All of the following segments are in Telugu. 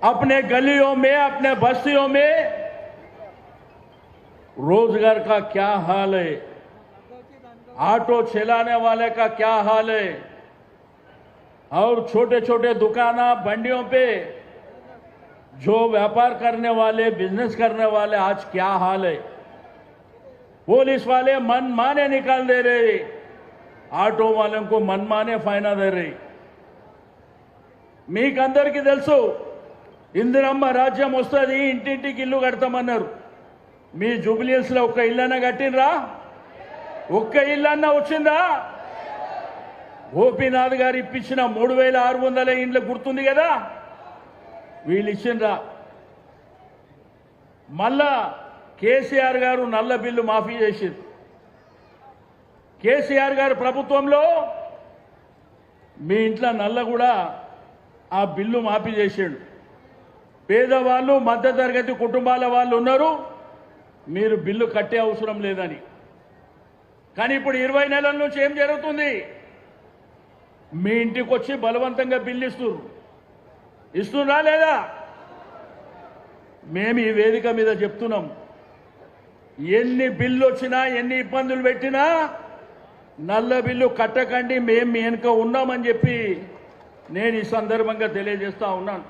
अपने गलियों में, अपने बस्तियों में रोजगार का क्या हाल है, ऑटो चलाने वाले का क्या हाल है, और छोटे छोटे दुकाना बंडियों पे जो व्यापार करने वाले, बिजनेस करने वाले आज क्या हाल है। पुलिस वाले मनमाने निकाल दे रहे, ऑटो वालों को मनमाने फाइन दे रहे। మీకందరికీ తెలుసు ఇందిరమ్మ రాజ్యం వస్తుంది, ఇంటింటికి ఇల్లు కడతామన్నారు. మీ జూబ్లీహిల్స్ లో ఒక్క ఇల్లన్నా కట్టినరా? ఒక్క ఇల్లన్నా వచ్చిందా? గోపీనాథ్ గారు ఇప్పించిన 3600 ఇండ్లు గుర్తుంది కదా, వీళ్ళు ఇచ్చిండ్రా? మళ్ళా కేసీఆర్ గారు నల్ల బిల్లు మాఫీ చేసింది. కేసీఆర్ గారు ప్రభుత్వంలో మీ ఇంట్లో నల్ల కూడా ఆ బిల్లు మాఫీ చేసాడు. పేదవాళ్ళు, మధ్యతరగతి కుటుంబాల వాళ్ళు ఉన్నారు, మీరు బిల్లు కట్టే అవసరం లేదని. కానీ ఇప్పుడు 20 నెలల నుంచి ఏం జరుగుతుంది? మీ ఇంటికి వచ్చి బలవంతంగా బిల్లు ఇస్తున్నా లేదా? మేము ఈ వేదిక మీద చెప్తున్నాం, ఎన్ని బిల్లు వచ్చినా, ఎన్ని ఇబ్బందులు పెట్టినా నల్ల బిల్లు కట్టకండి, మేము మీ వెనుక ఉన్నామని చెప్పి నేను ఈ సందర్భంగా తెలియజేస్తా ఉన్నాను.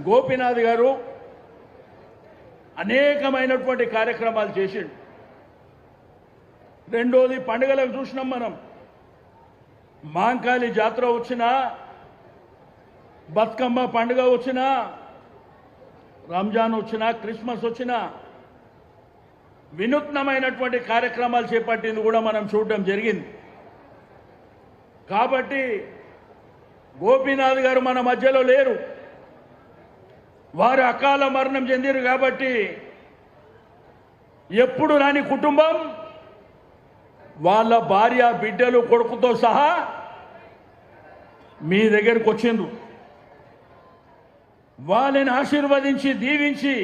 గోపీనాథ్ గారు అనేకమైనటువంటి కార్యక్రమాలు చేసిండు. రెండోది పండుగలకు చూసినాం మనం. మాంకాళి జాతర వచ్చినా, బతుకమ్మ పండుగ వచ్చినా, రంజాన్ వచ్చినా, క్రిస్మస్ వచ్చినా వినూత్నమైనటువంటి కార్యక్రమాలు చేపట్టింది కూడా మనం చూడడం జరిగింది. కాబట్టి గోపీనాథ్ గారు మన మధ్యలో లేరు, వారు అకాల మరణం చెందిరు. కాబట్టి ఎప్పుడు రాని కుటుంబం వాళ్ళ భార్య, బిడ్డలు, కొడుకుతో సహా మీ దగ్గరకు వచ్చిండ్రు. వాళ్ళని ఆశీర్వదించి, దీవించి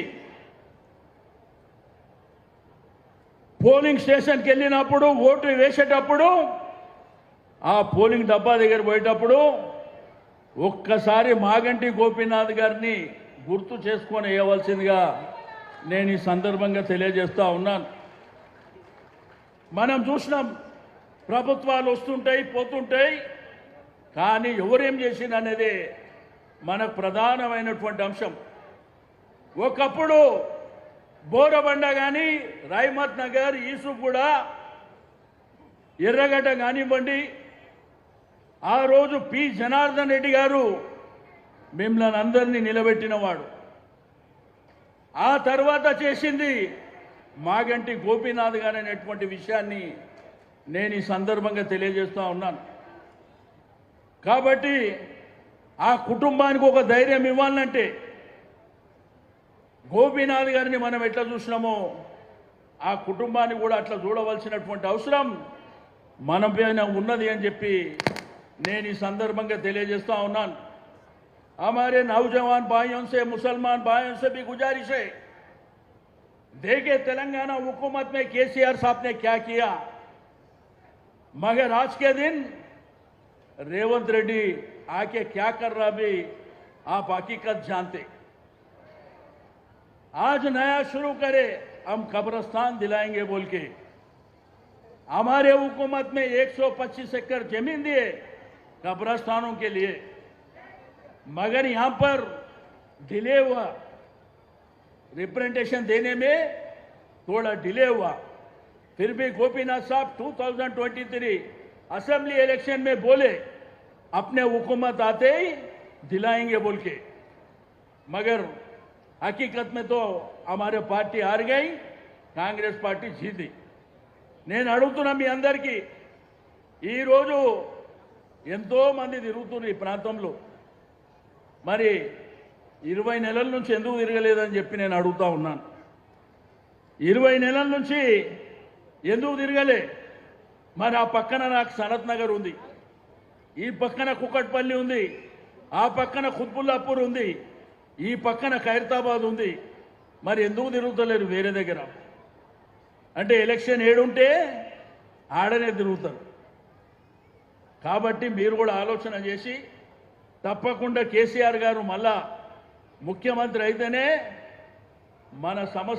పోలింగ్ స్టేషన్కి వెళ్ళినప్పుడు, ఓటు వేసేటప్పుడు, ఆ పోలింగ్ డబ్బా దగ్గర పోయేటప్పుడు ఒక్కసారి మాగంటి గోపీనాథ్ గారిని గుర్తు చేసుకొని వేయవలసిందిగా నేను ఈ సందర్భంగా తెలియజేస్తా ఉన్నాను. మనం చూసినాం, ప్రభుత్వాలు వస్తుంటాయి, పోతుంటాయి, కానీ ఎవరేం చేసింది అనేది మనకు ప్రధానమైనటువంటి అంశం. ఒకప్పుడు బోరబండ కానీ, రైమత్ నగర్, ఈసుగూడ, ఎర్రగడ్డ కానివ్వండి, ఆ రోజు పి జనార్దన్ రెడ్డి గారు మిమ్మల్ని అందరినీ నిలబెట్టినవాడు. ఆ తర్వాత చేసింది మాగంటి గోపీనాథ్ గారు అనేటువంటి విషయాన్ని నేను ఈ సందర్భంగా తెలియజేస్తా ఉన్నాను. కాబట్టి ఆ కుటుంబానికి ఒక ధైర్యం ఇవ్వాలంటే గోపీనాథ్ గారిని మనం ఎట్లా చూసినామో ఆ కుటుంబాన్ని కూడా అట్లా చూడవలసినటువంటి అవసరం మన పైన ఉన్నది అని చెప్పి నేను ఈ సందర్భంగా తెలియజేస్తా ఉన్నాను. हमारे नौजवान भाइयों से, मुसलमान भाइयों से भी गुजारिश है, देखे तेलंगाना हुकूमत में केसीआर साहब ने क्या किया, मगर आज के दिन रेवंत रेड्डी आके क्या कर रहा भी आप हकीकत जानते। आज नया शुरू करे, हम कब्रिस्तान दिलाएंगे बोल के हमारे हुकूमत में 125 एकड़ जमीन दिए कब्रिस्तानों के लिए, मगर यहां पर डिले हुआ, रिप्रेजेंटेशन देने में थोड़ा डिले हुआ। फिर भी गोपीनाथ साहब 2023 असेंबली इलेक्शन में बोले अपने हुकूमत आते ही दिलाएंगे बोल के, मगर हकीकत में तो हमारे पार्टी हार गई, कांग्रेस पार्टी जीती। నేను అడుగుతున్నా మీ అందరికీ, ఈరోజు ఎంతో మంది తిరుగుతున్నారు ఈ ప్రాంతంలో, మరి 20 నెలల నుంచి ఎందుకు తిరగలేదని చెప్పి నేను అడుగుతా ఉన్నాను. 20 నెలల నుంచి ఎందుకు తిరగలే? మరి ఆ పక్కన నాకు సనత్ నగర్ ఉంది, ఈ పక్కన కుకట్పల్లి ఉంది, ఆ పక్కన ఖుద్బుల్లాపూర్ ఉంది, ఈ పక్కన ఖైరతాబాద్ ఉంది, మరి ఎందుకు తిరుగుతలేరు వేరే దగ్గర? అంటే ఎలక్షన్ ఏడుంటే ఆడనే తిరుగుతారు. కాబట్టి మీరు కూడా ఆలోచన చేసి తప్పకుండా కేసీఆర్ గారు మళ్ళా ముఖ్యమంత్రి అయితేనే మన సమస్య